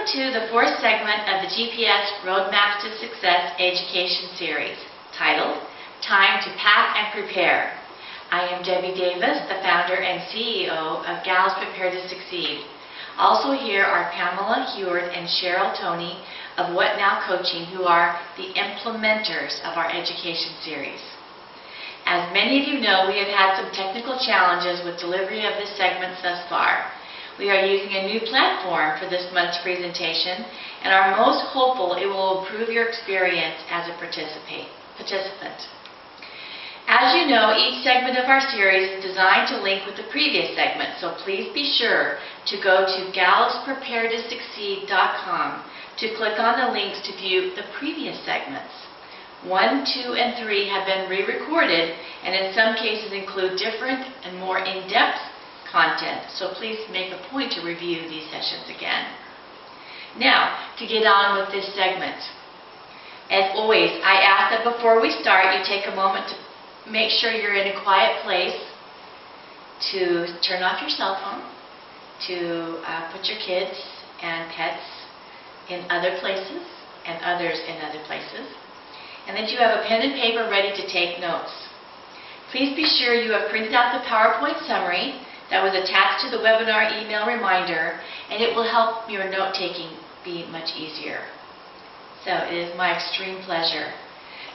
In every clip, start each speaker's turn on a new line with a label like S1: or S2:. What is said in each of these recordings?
S1: Welcome to the fourth segment of the GPS Roadmaps to Success education series, titled Time to Pack and Prepare. I am Debbie Davis, the founder and CEO of Gals Prepare to Succeed. Also here are Pamela Heward and Cheryl Toney of What Now Coaching, who are the implementers of our education series. As many of you know, we have had some technical challenges with delivery of this segment thus far. We are using a new platform for this month's presentation and are most hopeful it will improve your experience as a participant. As you know, each segment of our series is designed to link with the previous segment, so please be sure to go to galspreparetosucceed.com to click on the links to view the previous segments. 1, 2, and 3 have been re-recorded and in some cases include different and more in-depth content, so please make a point to review these sessions again. Now, to get on with this segment. As always, I ask that before we start, you take a moment to make sure you're in a quiet place, to turn off your cell phone, to put your kids and pets in other places and others in other places, and that you have a pen and paper ready to take notes. Please be sure you have printed out the PowerPoint summary that was attached to the webinar email reminder, and it will help your note-taking be much easier. So it is my extreme pleasure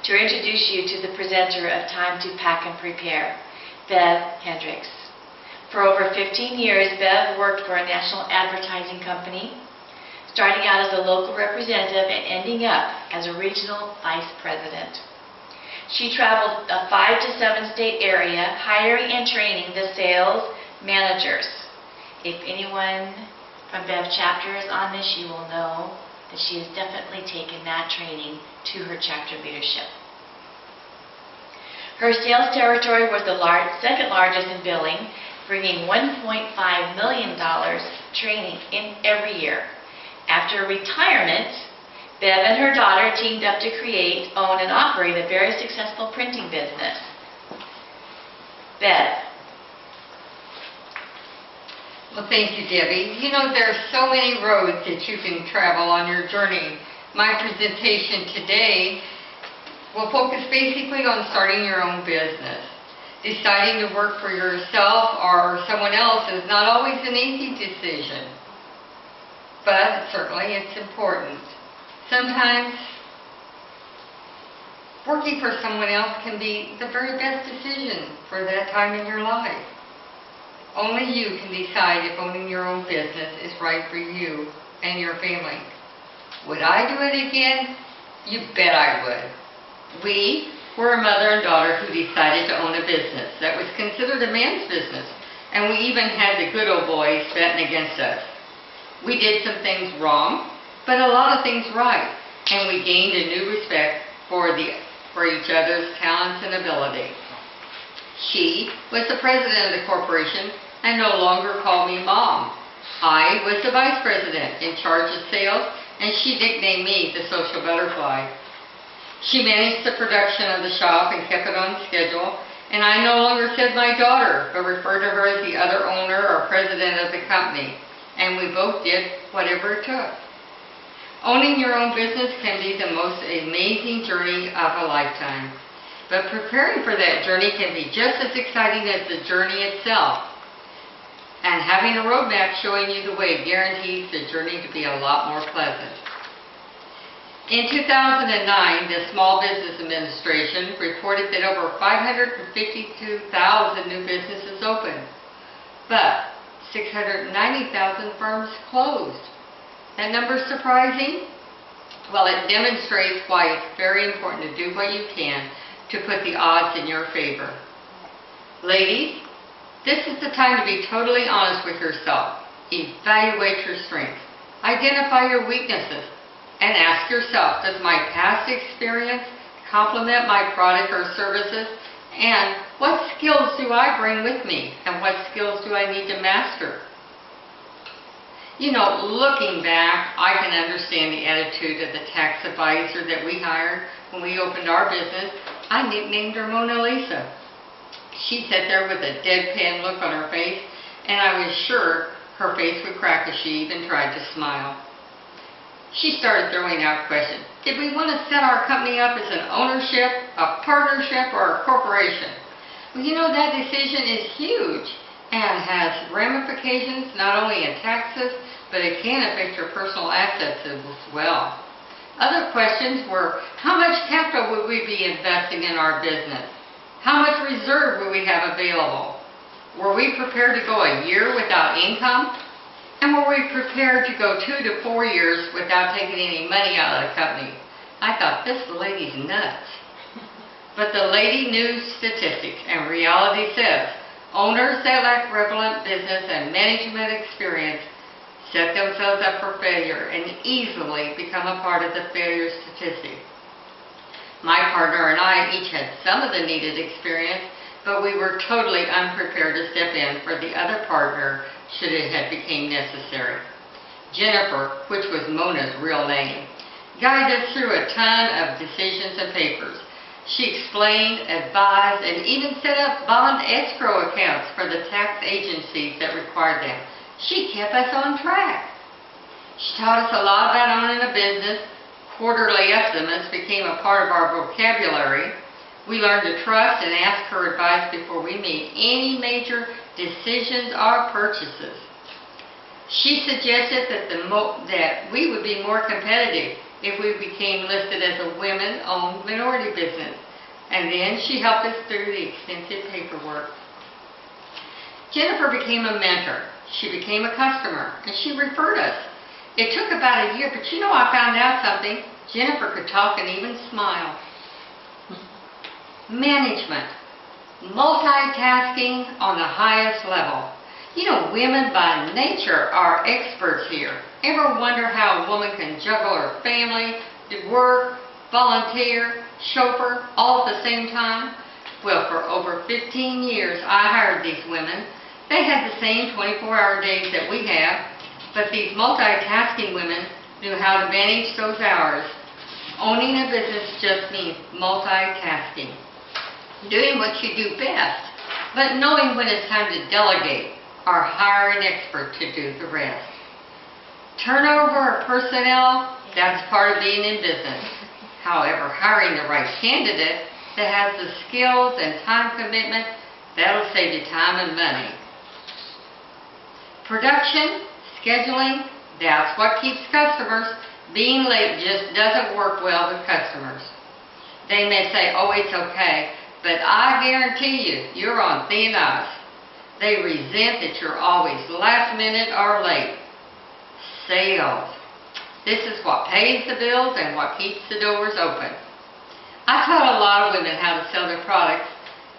S1: to introduce you to the presenter of Time to Pack and Prepare, Bev Hendricks. For over 15 years, Bev worked for a national advertising company, starting out as a local representative and ending up as a regional vice president. She traveled a 5 to 7 state area, hiring and training the sales managers. If anyone from Bev chapter is on this, you will know that she has definitely taken that training to her chapter leadership. Her sales territory was the second largest in billing, bringing $1.5 million training in every year. After retirement, Bev and her daughter teamed up to create, own, and operate a very successful printing business. Bev.
S2: Well, thank you, Debbie. You know, there are so many roads that you can travel on your journey. My presentation today will focus basically on starting your own business. Deciding to work for yourself or someone else is not always an easy decision, but certainly it's important. Sometimes working for someone else can be the very best decision for that time in your life. Only you can decide if owning your own business is right for you and your family. Would I do it again? You bet I would. We were a mother and daughter who decided to own a business that was considered a man's business, and we even had the good old boys betting against us. We did some things wrong, but a lot of things right, and we gained a new respect for each other's talents and ability. She was the president of the corporation and no longer called me Mom. I was the vice president in charge of sales, and she nicknamed me the social butterfly. She managed the production of the shop and kept it on schedule, and I no longer said my daughter, but referred to her as the other owner or president of the company, and we both did whatever it took. Owning your own business can be the most amazing journey of a lifetime. But preparing for that journey can be just as exciting as the journey itself. And having a roadmap showing you the way guarantees the journey to be a lot more pleasant. In 2009, the Small Business Administration reported that over 552,000 new businesses opened, but 690,000 firms closed. That number surprising? Well, it demonstrates why it's very important to do what you can to put the odds in your favor. Ladies, this is the time to be totally honest with yourself. Evaluate your strengths. Identify your weaknesses. And ask yourself, does my past experience complement my product or services? And what skills do I bring with me? And what skills do I need to master? You know, looking back, I can understand the attitude of the tax advisor that we hired when we opened our business. I nicknamed her Mona Lisa. She sat there with a deadpan look on her face, and I was sure her face would crack if she even tried to smile. She started throwing out questions. Did we want to set our company up as an ownership, a partnership, or a corporation? Well, you know, that decision is huge and has ramifications not only in taxes, but it can affect your personal assets as well. Other questions were, how much capital would we be investing in our business? How much reserve would we have available? Were we prepared to go a year without income? And were we prepared to go 2 to 4 years without taking any money out of the company? I thought, this lady's nuts. But the lady knew statistics, and reality says, owners that lack relevant business and management experience set themselves up for failure and easily become a part of the failure statistic. My partner and I each had some of the needed experience, but we were totally unprepared to step in for the other partner should it have become necessary. Jennifer, which was Mona's real name, guided us through a ton of decisions and papers. She explained, advised, and even set up bond escrow accounts for the tax agencies that required them. She kept us on track. She taught us a lot about owning a business. Quarterly estimates became a part of our vocabulary. We learned to trust and ask her advice before we made any major decisions or purchases. She suggested that we would be more competitive if we became listed as a women-owned minority business. And then she helped us through the extensive paperwork. Jennifer became a mentor. She became a customer, and she referred us. It took about a year, but you know, I found out something. Jennifer could talk and even smile. Management. Multitasking on the highest level. You know, women by nature are experts here. Ever wonder how a woman can juggle her family, do work, volunteer, chauffeur, all at the same time? Well, for over 15 years, I hired these women. They had the same 24-hour days that we have, but these multitasking women knew how to manage those hours. Owning a business just means multitasking. Doing what you do best, but knowing when it's time to delegate or hire an expert to do the rest. Turnover of personnel, that's part of being in business. However, hiring the right candidate that has the skills and time commitment, that'll save you time and money. Production, scheduling, that's what keeps customers. Being late just doesn't work well with customers. They may say, oh, it's okay, but I guarantee you, you're on thin ice. They resent that you're always last minute or late. Sales. This is what pays the bills and what keeps the doors open. I taught a lot of women how to sell their products.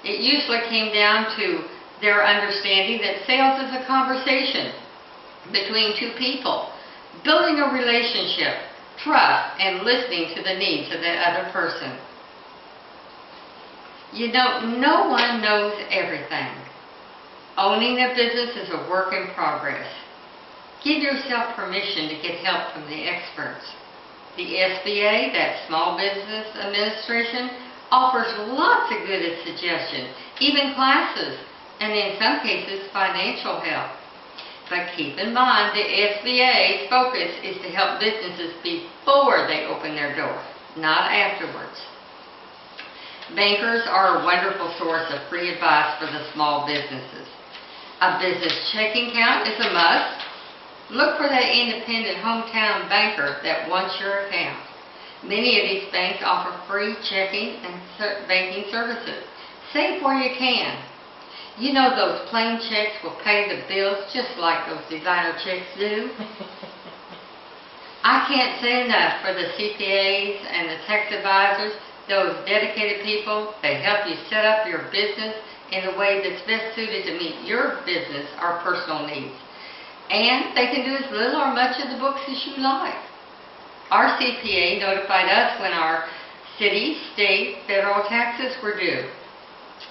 S2: It usually came down to their understanding that sales is a conversation between two people, building a relationship, trust, and listening to the needs of that other person. You know, no one knows everything. Owning a business is a work in progress. Give yourself permission to get help from the experts. The SBA, that Small Business Administration, offers lots of good suggestions, even classes, and in some cases, financial help. But keep in mind, the SBA's focus is to help businesses before they open their door, not afterwards. Bankers are a wonderful source of free advice for the small businesses. A business checking account is a must. Look for that independent hometown banker that wants your account. Many of these banks offer free checking and banking services. Save where you can. You know, those plain checks will pay the bills just like those designer checks do. I can't say enough for the CPAs and the tax advisors, those dedicated people. They help you set up your business in a way that's best suited to meet your business or personal needs. And they can do as little or much of the books as you like. Our CPA notified us when our city, state, federal taxes were due.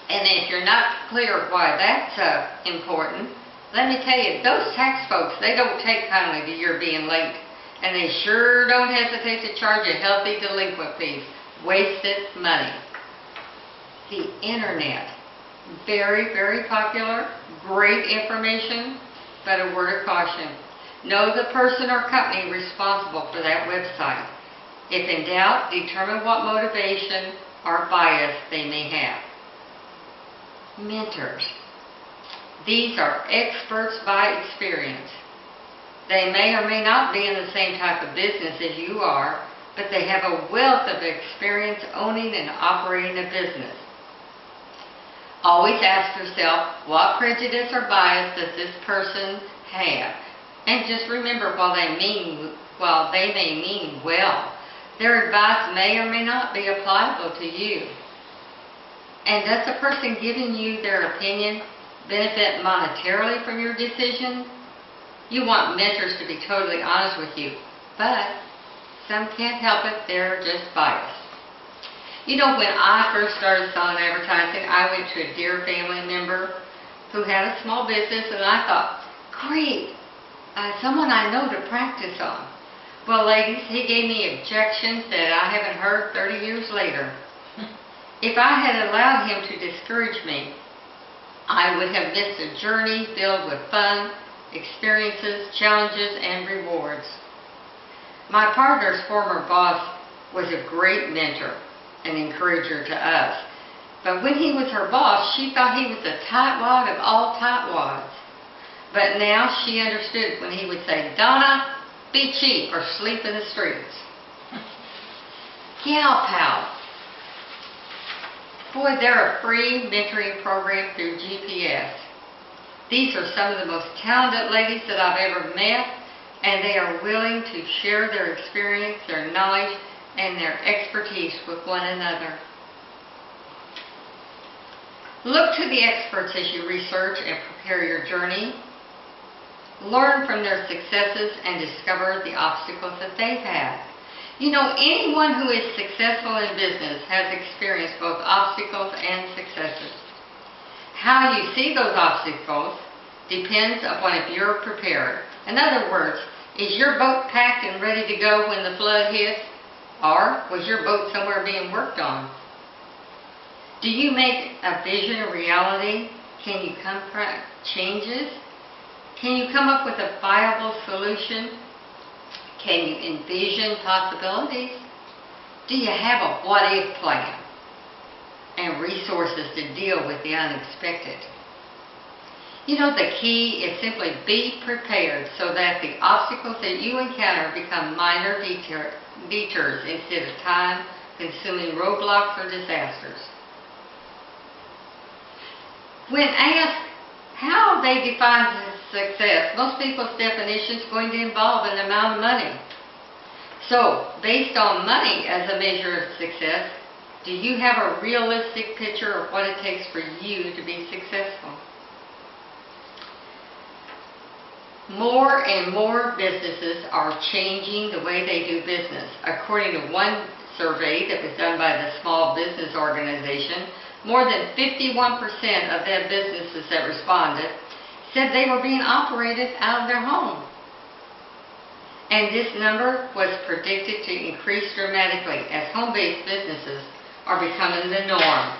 S2: And if you're not clear why that's important, let me tell you, those tax folks, they don't take kindly to your being late. And they sure don't hesitate to charge you healthy delinquent fees. Wasted money. The internet. Very, very popular. Great information, but a word of caution. Know the person or company responsible for that website. If in doubt, determine what motivation or bias they may have. Mentors. These are experts by experience. They may or may not be in the same type of business as you are, but they have a wealth of experience owning and operating a business. Always ask yourself, what prejudice or bias does this person have? And just remember, while they may mean well, their advice may or may not be applicable to you. And does the person giving you their opinion benefit monetarily from your decision? You want mentors to be totally honest with you, but some can't help it, they're just biased. You know, when I first started selling advertising, I went to a dear family member who had a small business, and I thought, great, someone I know to practice on. Well, ladies, he gave me objections that I haven't heard 30 years later. If I had allowed him to discourage me, I would have missed a journey filled with fun, experiences, challenges, and rewards. My partner's former boss was a great mentor and encourager to us. But when he was her boss, she thought he was the tightwad of all tightwads. But now she understood when he would say, Donna, be cheap or sleep in the streets. Gal Pal. Boy, they're a free mentoring program through GPS. These are some of the most talented ladies that I've ever met, and they are willing to share their experience, their knowledge, and their expertise with one another. Look to the experts as you research and prepare your journey. Learn from their successes and discover the obstacles that they've had. You know, anyone who is successful in business has experienced both obstacles and successes. How you see those obstacles depends upon if you're prepared. In other words, is your boat packed and ready to go when the flood hits? Or was your boat somewhere being worked on? Do you make a vision a reality? Can you confront changes? Can you come up with a viable solution? Can you envision possibilities? Do you have a what-if plan and resources to deal with the unexpected? You know, the key is simply be prepared so that the obstacles that you encounter become minor detours instead of time-consuming roadblocks or disasters. When asked how they define success, most people's definition is going to involve an amount of money. So, based on money as a measure of success, do you have a realistic picture of what it takes for you to be successful? More and more businesses are changing the way they do business. According to one survey that was done by the Small Business Organization, more than 51% of their businesses that responded said they were being operated out of their home. And this number was predicted to increase dramatically as home-based businesses are becoming the norm.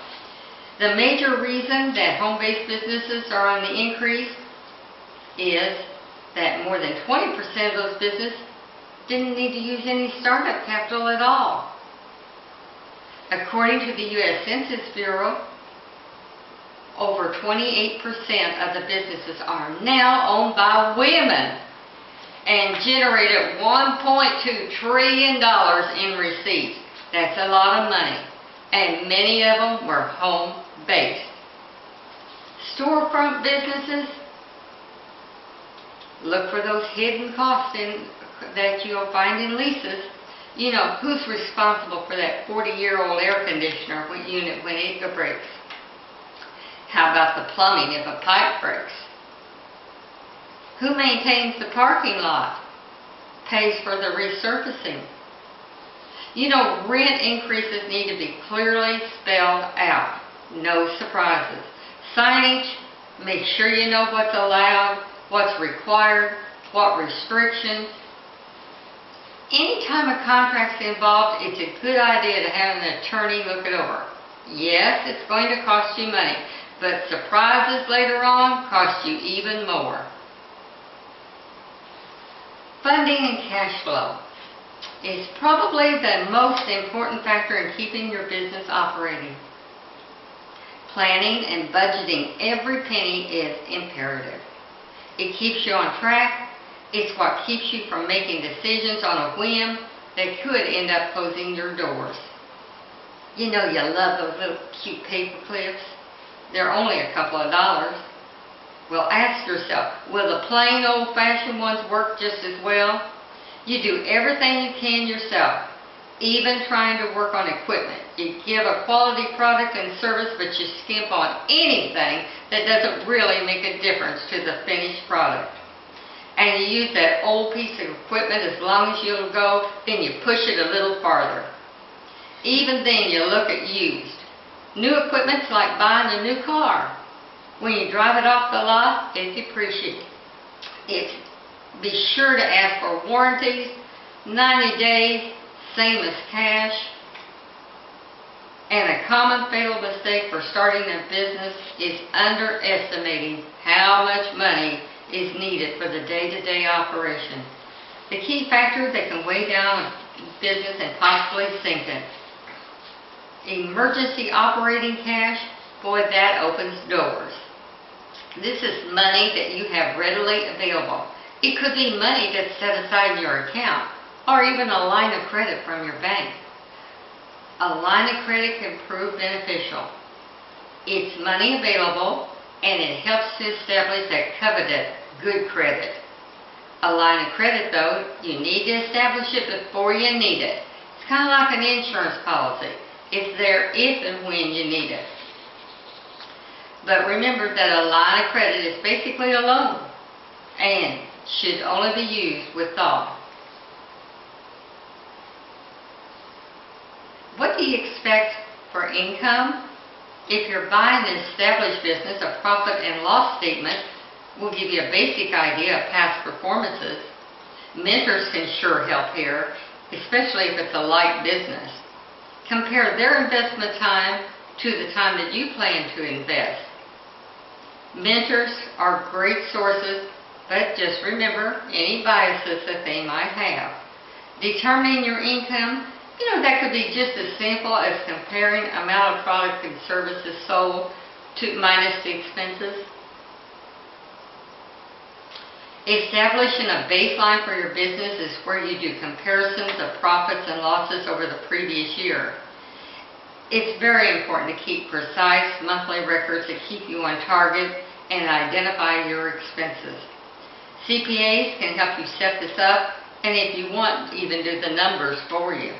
S2: The major reason that home-based businesses are on the increase is that more than 20% of those businesses didn't need to use any startup capital at all. According to the U.S. Census Bureau, over 28% of the businesses are now owned by women and generated $1.2 trillion in receipts. That's a lot of money. And many of them were home-based. Storefront businesses, look for those hidden costs that you'll find in leases. You know, who's responsible for that 40-year-old air conditioner unit when it breaks? How about the plumbing if a pipe breaks? Who maintains the parking lot? Pays for the resurfacing? You know, rent increases need to be clearly spelled out. No surprises. Signage, make sure you know what's allowed, what's required, what restrictions. Anytime a contract's involved, it's a good idea to have an attorney look it over. Yes, it's going to cost you money, but surprises later on cost you even more. Funding and cash flow is probably the most important factor in keeping your business operating. Planning and budgeting every penny is imperative. It keeps you on track. It's what keeps you from making decisions on a whim that could end up closing your doors. You know you love those little cute paper clips. They're only a couple of dollars. Well, ask yourself, will the plain old-fashioned ones work just as well? You do everything you can yourself, even trying to work on equipment. You give a quality product and service, but you skimp on anything that doesn't really make a difference to the finished product. And you use that old piece of equipment as long as you'll go, then you push it a little farther. Even then you look at used. New equipment's like buying a new car. When you drive it off the lot, it depreciates. Be sure to ask for warranties, 90 days, same as cash. And a common fatal mistake for starting a business is underestimating how much money is needed for the day-to-day operation. The key factor that can weigh down a business and possibly sink it. Emergency operating cash, boy, that opens doors. This is money that you have readily available. It could be money that's set aside in your account, or even a line of credit from your bank. A line of credit can prove beneficial. It's money available, and it helps to establish that coveted good credit. A line of credit, though, you need to establish it before you need it. It's kind of like an insurance policy. It's there if and when you need it. But remember that a line of credit is basically a loan and should only be used with thought. What do you expect for income? If you're buying an established business, a profit and loss statement will give you a basic idea of past performances. Mentors can sure help here, especially if it's a light business. Compare their investment time to the time that you plan to invest. Mentors are great sources, but just remember any biases that they might have. Determining your income, that could be just as simple as comparing amount of product and services sold to minus the expenses. Establishing a baseline for your business is where you do comparisons of profits and losses over the previous year. It's very important to keep precise monthly records to keep you on target and identify your expenses. CPAs can help you set this up, and if you want, even do the numbers for you.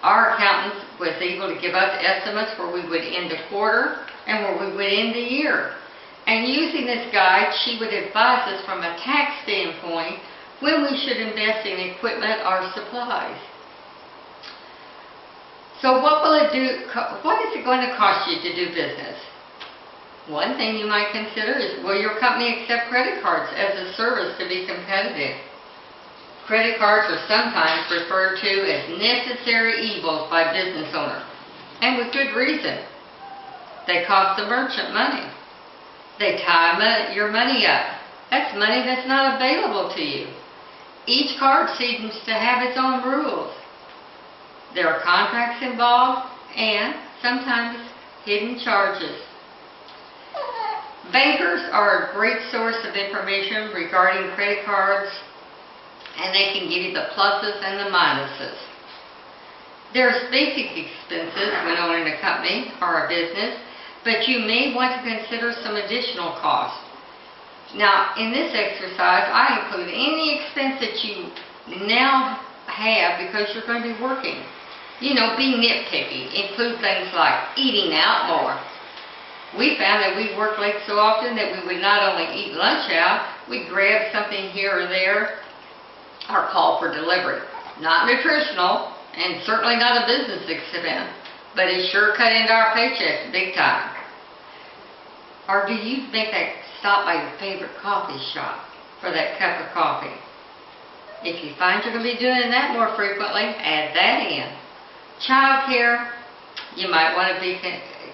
S2: Our accountant was able to give us estimates where we would end a quarter and where we would end the year. And using this guide, she would advise us from a tax standpoint when we should invest in equipment or supplies. So what is it going to cost you to do business? One thing you might consider is, will your company accept credit cards as a service to be competitive? Credit cards are sometimes referred to as necessary evils by business owners, and with good reason. They cost the merchant money. They tie your money up. That's money that's not available to you. Each card seems to have its own rules. There are contracts involved and sometimes hidden charges. Bankers are a great source of information regarding credit cards, and they can give you the pluses and the minuses. There's basic expenses when owning a company or a business, but you may want to consider some additional costs. Now, in this exercise, I include any expense that you now have because you're going to be working. Be nitpicky. Include things like eating out more. We found that we worked late so often that we would not only eat lunch out, we'd grab something here or there or call for delivery. Not nutritional and certainly not a business expense, but it sure cut into our paychecks big time. Or do you make that stop by your favorite coffee shop for that cup of coffee? If you find you're going to be doing that more frequently, add that in. Child care, you might want to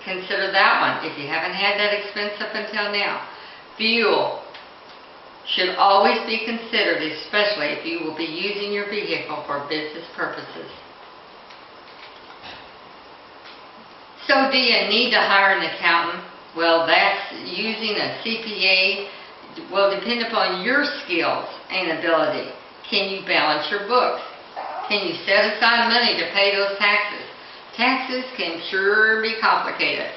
S2: consider that one if you haven't had that expense up until now. Fuel. should always be considered, especially if you will be using your vehicle for business purposes. So do you need to hire an accountant? Well, that's using a CPA will depend upon your skills and ability. Can you balance your books? Can you set aside money to pay those taxes? Taxes can sure be complicated,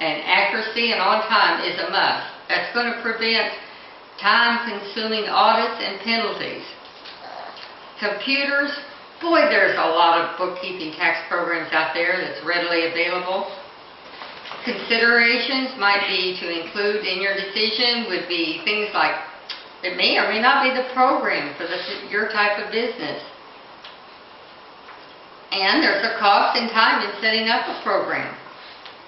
S2: and accuracy and on time is a must. That's going to prevent time-consuming audits and penalties. Computers, boy, there's a lot of bookkeeping tax programs out there that's readily available. Considerations might be to include in your decision would be things like, it may or may not be the program for your type of business. And there's a cost and time in setting up a program,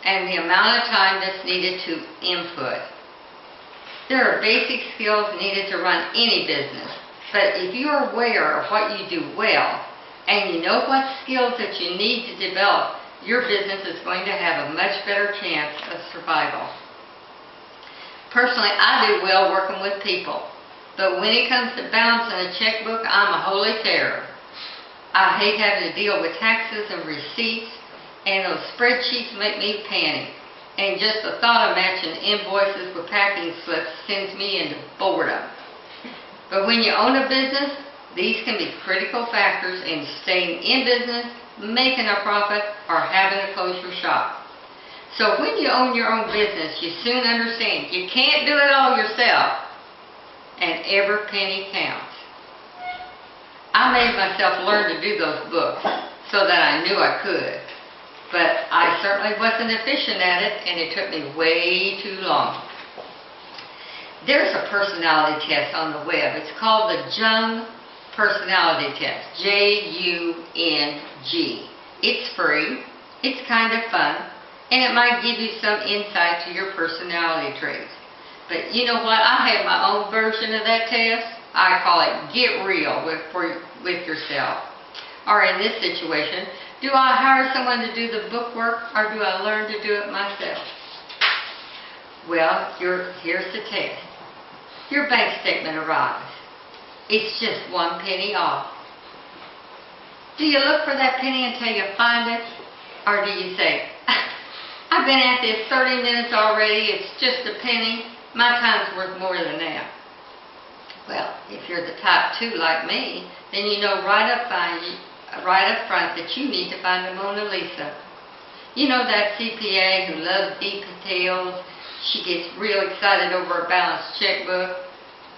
S2: and the amount of time that's needed to input. There are basic skills needed to run any business, but if you are aware of what you do well, and you know what skills that you need to develop, your business is going to have a much better chance of survival. Personally, I do well working with people, but when it comes to balancing a checkbook, I'm a holy terror. I hate having to deal with taxes and receipts, and those spreadsheets make me panic. And just the thought of matching invoices with packing slips sends me into boredom. But when you own a business, these can be critical factors in staying in business, making a profit, or having to close your shop. So when you own your own business, you soon understand you can't do it all yourself, and every penny counts. I made myself learn to do those books so that I knew I could, but I certainly wasn't efficient at it, and it took me way too long. There's a personality test on the web. It's called the Jung Personality Test, J-U-N-G. It's free, it's kind of fun, and it might give you some insight to your personality traits. But you know what? I have my own version of that test. I call it Get Real with yourself. Or in this situation, do I hire someone to do the book work, or do I learn to do it myself? Well, here's the test. Your bank statement arrives. It's just 1 penny off. Do you look for that penny until you find it? Or do you say, I've been at this 30 minutes already, it's just a penny, my time's worth more than that. Well, if you're the type 2 like me, then you know right up front that you need to find the Mona Lisa. You know that CPA who loves details, she gets real excited over a balanced checkbook,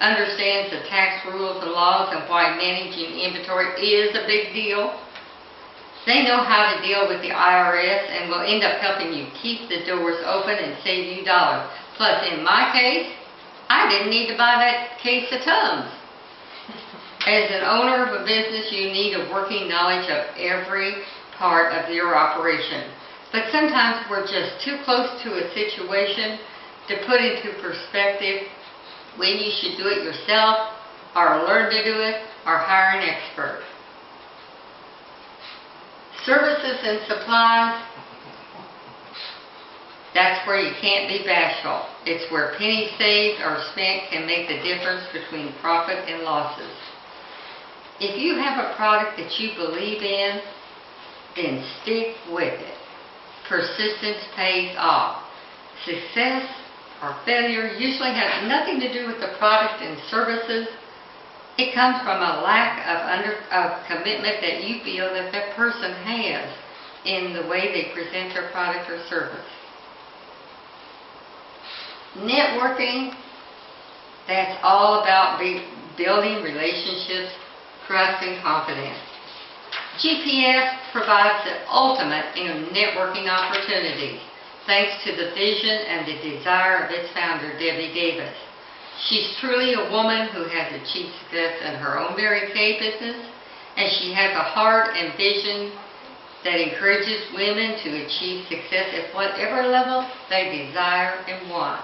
S2: understands the tax rules and laws and why managing inventory is a big deal. They know how to deal with the IRS and will end up helping you keep the doors open and save you dollars. Plus, in my case, I didn't need to buy that case of Tums. As an owner of a business, you need a working knowledge of every part of your operation. But sometimes we're just too close to a situation to put into perspective when you should do it yourself, or learn to do it, or hire an expert. Services and supplies, that's where you can't be bashful. It's where pennies saved or spent can make the difference between profit and losses. If you have a product that you believe in, then stick with it. Persistence pays off. Success or failure usually has nothing to do with the product and services. It comes from a lack of commitment that you feel that that person has in the way they present their product or service. Networking, that's all about building relationships, trust, and confidence. GPS provides the ultimate in networking opportunities, thanks to the vision and the desire of its founder, Debbie Davis. She's truly a woman who has achieved success in her own Mary Kay business, and she has a heart and vision that encourages women to achieve success at whatever level they desire and want.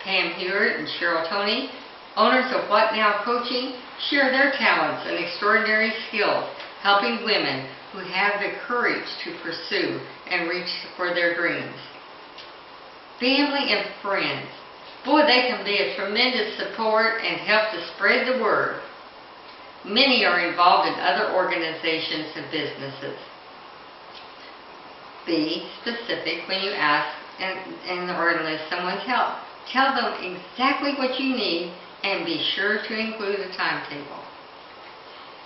S2: Pam Hewitt and Cheryl Toney, owners of What Now Coaching, share their talents and extraordinary skills, helping women who have the courage to pursue and reach for their dreams. Family and friends, Boy, they can be a tremendous support and help to spread the word. Many are involved in other organizations and businesses. Be specific when you ask or enlist someone's help. Tell them exactly what you need and be sure to include a timetable.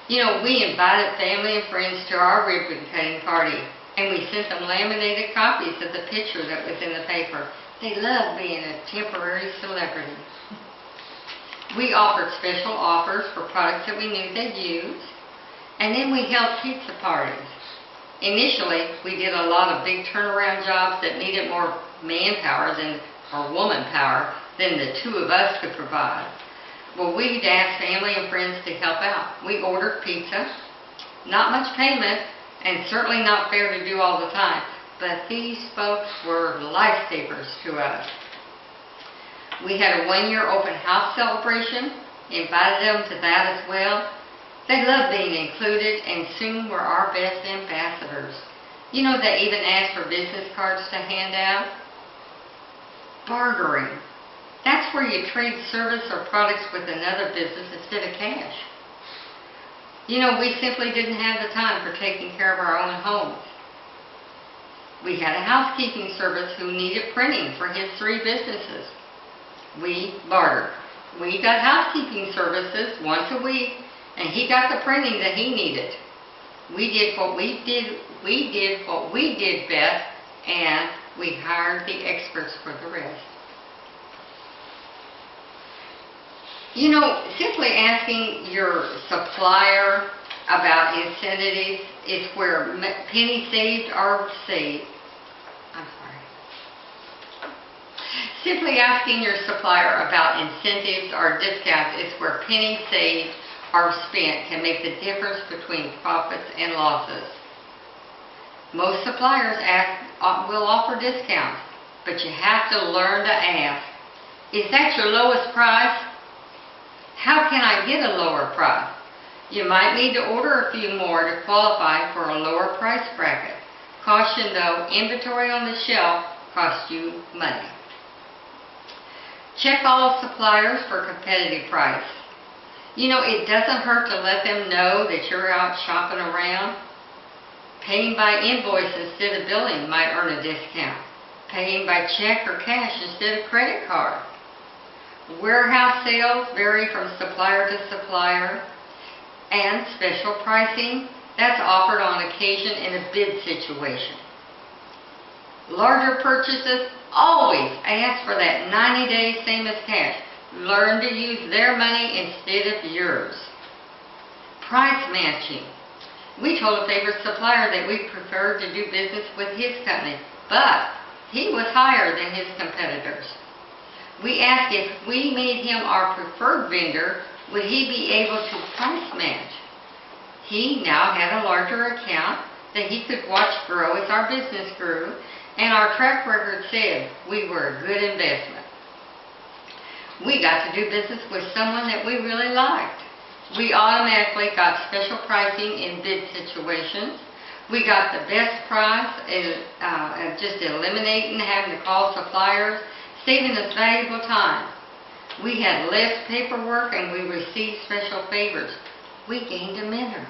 S2: You know, we invited family and friends to our ribbon cutting party, and we sent them laminated copies of the picture that was in the paper. They love being a temporary celebrity. We offered special offers for products that we knew they'd use, and then we held pizza parties. Initially, we did a lot of big turnaround jobs that needed more manpower or woman power than the two of us could provide. Well, we'd ask family and friends to help out. We ordered pizza, not much payment, and certainly not fair to do all the time, but these folks were lifesavers to us. We had a one-year open house celebration, invited them to that as well. They loved being included and soon were our best ambassadors. You know, they even asked for business cards to hand out. Bartering. That's where you trade service or products with another business instead of cash. You know, we simply didn't have the time for taking care of our own homes. We had a housekeeping service who needed printing for his 3 businesses. We bartered. We got housekeeping services once a week, and he got the printing that he needed. We did what we did best, and we hired the experts for the rest. You know, simply asking your supplier about incentives is where pennies saved are saved. I'm sorry. Simply asking your supplier about incentives or discounts is where pennies saved or spent can make the difference between profits and losses. Most suppliers will offer discounts, but you have to learn to ask, is that your lowest price? How can I get a lower price? You might need to order a few more to qualify for a lower price bracket. Caution though, inventory on the shelf costs you money. Check all suppliers for competitive price. You know, it doesn't hurt to let them know that you're out shopping around. Paying by invoice instead of billing might earn a discount. Paying by check or cash instead of credit card. Warehouse sales vary from supplier to supplier. And special pricing, that's offered on occasion in a bid situation. Larger purchases, always ask for that 90 days same as cash. Learn to use their money instead of yours. Price matching. We told a favorite supplier that we preferred to do business with his company, but he was higher than his competitors. We asked if we made him our preferred vendor, would he be able to price match? He now had a larger account that he could watch grow as our business grew, and our track record said we were a good investment. We got to do business with someone that we really liked. We automatically got special pricing in bid situations. We got the best price and just eliminating having to call suppliers, saving us valuable time. We had less paperwork and we received special favors. We gained a mentor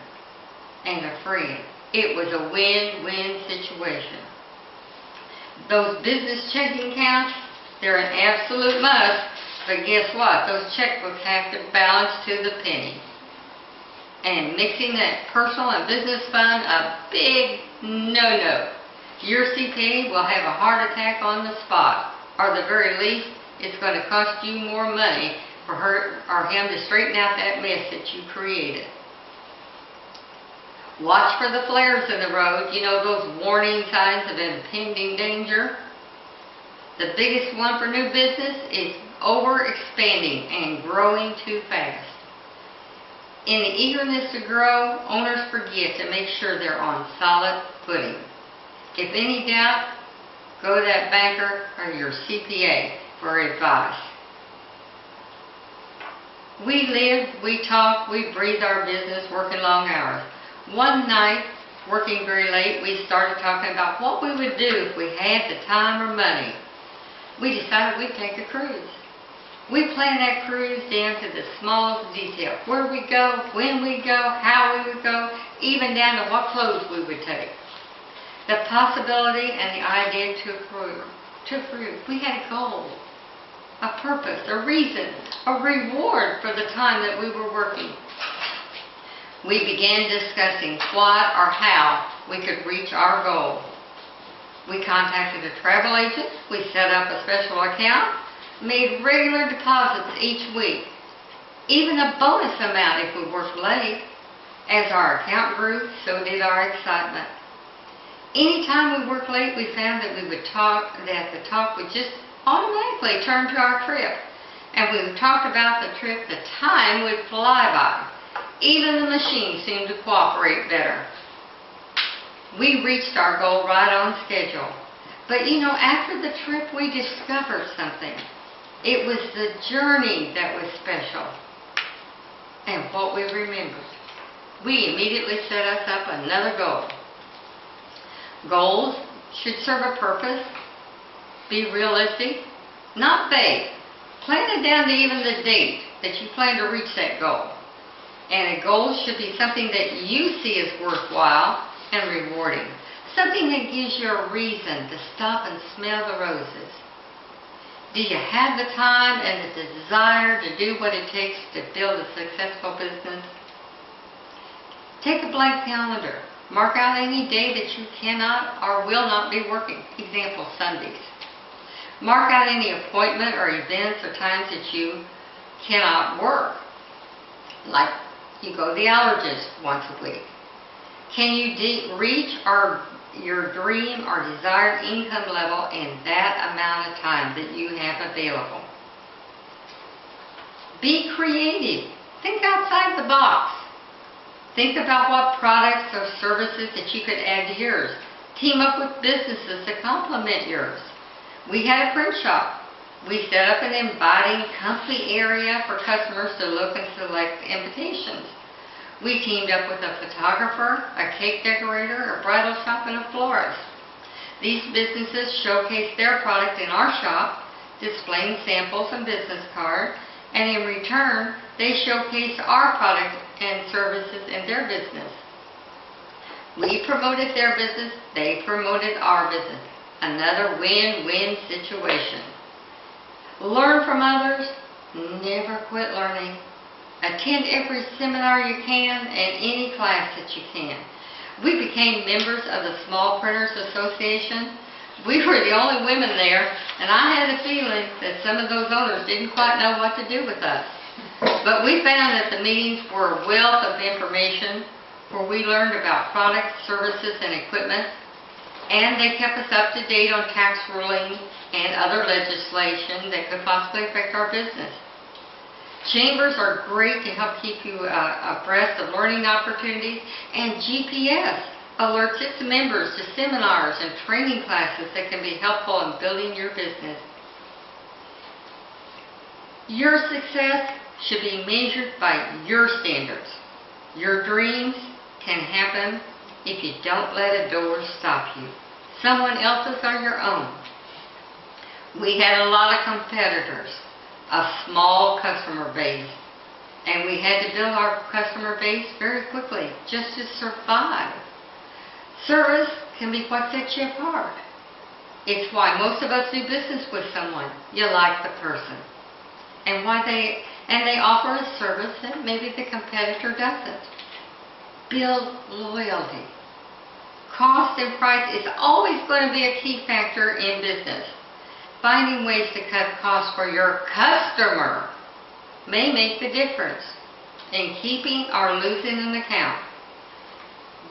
S2: and a friend. It was a win-win situation. Those business checking accounts, they're an absolute must, but guess what? Those checkbooks have to balance to the penny. And mixing that personal and business fund, a big no-no. Your CPA will have a heart attack on the spot, or the very least, it's going to cost you more money for her or him to straighten out that mess that you created. Watch for the flares in the road, you know, those warning signs of impending danger. The biggest one for new business is overexpanding and growing too fast. In the eagerness to grow, owners forget to make sure they're on solid footing. If any doubt, go to that banker or your CPA for advice. We live, we talk, we breathe our business working long hours. One night, working very late, we started talking about what we would do if we had the time or money. We decided we'd take a cruise. We plan that cruise down to the smallest detail. Where we go, when we go, how we would go, even down to what clothes we would take. The possibility and the idea took root. We had a goal, a purpose, a reason, a reward for the time that we were working. We began discussing what or how we could reach our goal. We contacted a travel agent, we set up a special account, made regular deposits each week, even a bonus amount if we worked late. As our account grew, so did our excitement. Anytime we worked late, we found that the talk would just automatically turn to our trip. And when we talked about the trip, the time would fly by. Even the machine seemed to cooperate better. We reached our goal right on schedule. But after the trip, we discovered something. It was the journey that was special and what we remembered. We immediately set us up another goal. Goals should serve a purpose, be realistic, not vague. Plan it down to even the date that you plan to reach that goal. And a goal should be something that you see as worthwhile and rewarding. Something that gives you a reason to stop and smell the roses. Do you have the time and the desire to do what it takes to build a successful business? Take a blank calendar. Mark out any day that you cannot or will not be working. Example, Sundays. Mark out any appointment or events or times that you cannot work. Like you go to the allergist once a week. Can you reach your dream or desired income level in that amount of time that you have available? Be creative. Think outside the box. Think about what products or services that you could add to yours. Team up with businesses to complement yours. We had a print shop. We set up an inviting, comfy area for customers to look and select invitations. We teamed up with a photographer, a cake decorator, a bridal shop, and a florist. These businesses showcased their product in our shop, displaying samples and business cards, and in return, they showcased our product and services in their business. We promoted their business, they promoted our business. Another win-win situation. Learn from others, never quit learning. Attend every seminar you can and any class that you can. We became members of the Small Printers Association. We were the only women there, and I had a feeling that some of those owners didn't quite know what to do with us. But we found that the meetings were a wealth of information where we learned about products, services, and equipment, and they kept us up to date on tax rulings and other legislation that could possibly affect our business. Chambers are great to help keep you abreast of learning opportunities, and GPS alerts its members to seminars and training classes that can be helpful in building your business. Your success should be measured by your standards. Your dreams can happen if you don't let a door stop you. Someone else's are your own. We had a lot of competitors, a small customer base, and we had to build our customer base very quickly just to survive. Service can be what sets you apart. It's why most of us do business with someone. You like the person, and they offer a service that maybe the competitor doesn't. Build loyalty. Cost and price is always going to be a key factor in business. Finding ways to cut costs for your customer may make the difference in keeping or losing an account.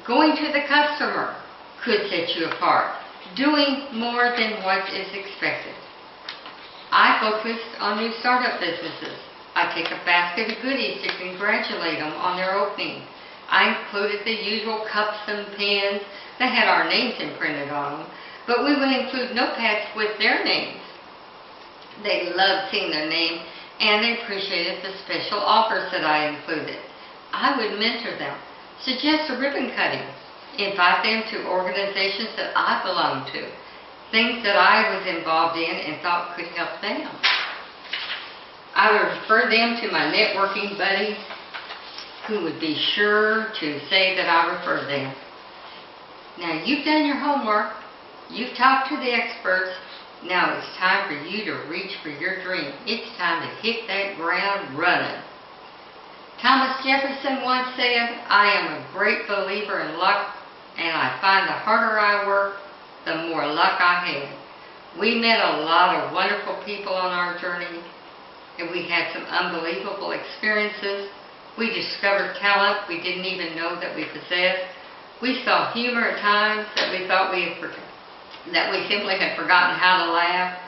S2: Going to the customer could set you apart. Doing more than what is expected. I focused on new startup businesses. I take a basket of goodies to congratulate them on their opening. I included the usual cups and pens that had our names imprinted on them, but we would include notepads with their names. They loved seeing their name, and they appreciated the special offers that I included. I would mentor them, suggest a ribbon cutting, invite them to organizations that I belonged to, things that I was involved in and thought could help them. I would refer them to my networking buddies who would be sure to say that I referred them. Now you've done your homework, you've talked to the experts, now it's time for you to reach for your dream. It's time to hit that ground running. Thomas Jefferson once said, "I am a great believer in luck, and I find the harder I work, the more luck I have." We met a lot of wonderful people on our journey, and we had some unbelievable experiences. We discovered talent we didn't even know that we possessed. We saw humor at times that we thought that we simply had forgotten how to laugh.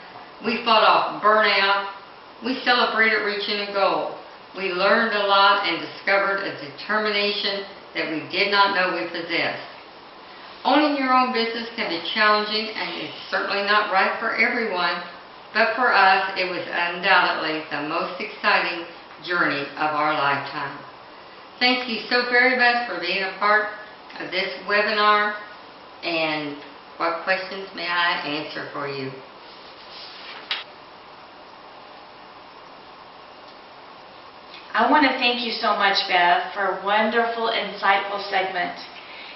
S2: We fought off burnout. We celebrated reaching a goal. We learned a lot and discovered a determination that we did not know we possessed. Owning your own business can be challenging, and it's certainly not right for everyone, but for us it was undoubtedly the most exciting journey of our lifetime. Thank you so very much for being a part of this webinar, and what questions may I answer for you?
S1: I want to thank you so much, Bev, for a wonderful, insightful segment.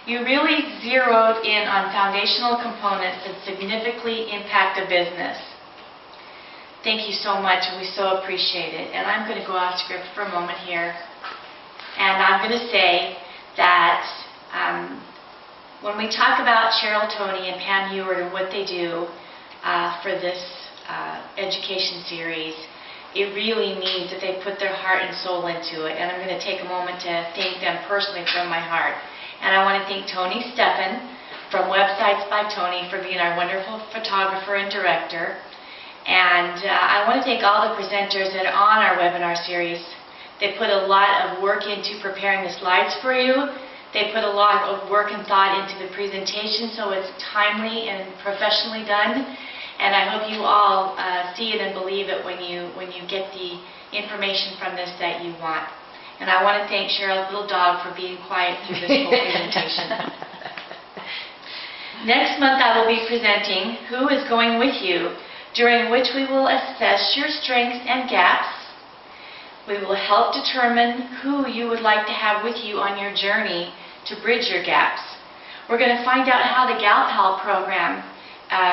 S1: You really zeroed in on foundational components that significantly impact a business. Thank you so much, and we so appreciate it. And I'm going to go off script for a moment here. And I'm going to say that when we talk about Cheryl Toney and Pam Ewart and what they do for this education series, it really means that they put their heart and soul into it. And I'm going to take a moment to thank them personally from my heart. And I want to thank Tony Steffen from Websites by Tony for being our wonderful photographer and director. And I want to thank all the presenters that are on our webinar series. They put a lot of work into preparing the slides for you. They put a lot of work and thought into the presentation, so it's timely and professionally done. And I hope you all see it and believe it when you get the information from this that you want. And I want to thank Cheryl's little dog for being quiet through this whole presentation. Next month I will be presenting Who is Going With You, during which we will assess your strengths and gaps. We will help determine who you would like to have with you on your journey to bridge your gaps. We're going to find out how the Gal Pal program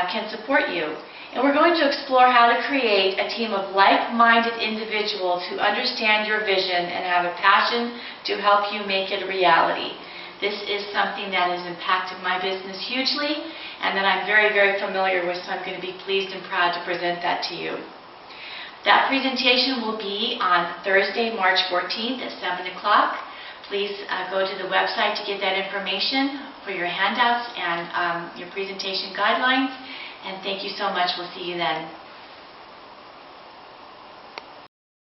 S1: can support you. And we're going to explore how to create a team of like-minded individuals who understand your vision and have a passion to help you make it a reality. This is something that has impacted my business hugely and that I'm very, very familiar with, so I'm going to be pleased and proud to present that to you. That presentation will be on Thursday, March 14th at 7 o'clock. Please go to the website to get that information for your handouts and your presentation guidelines. And thank you so much. We'll see you then.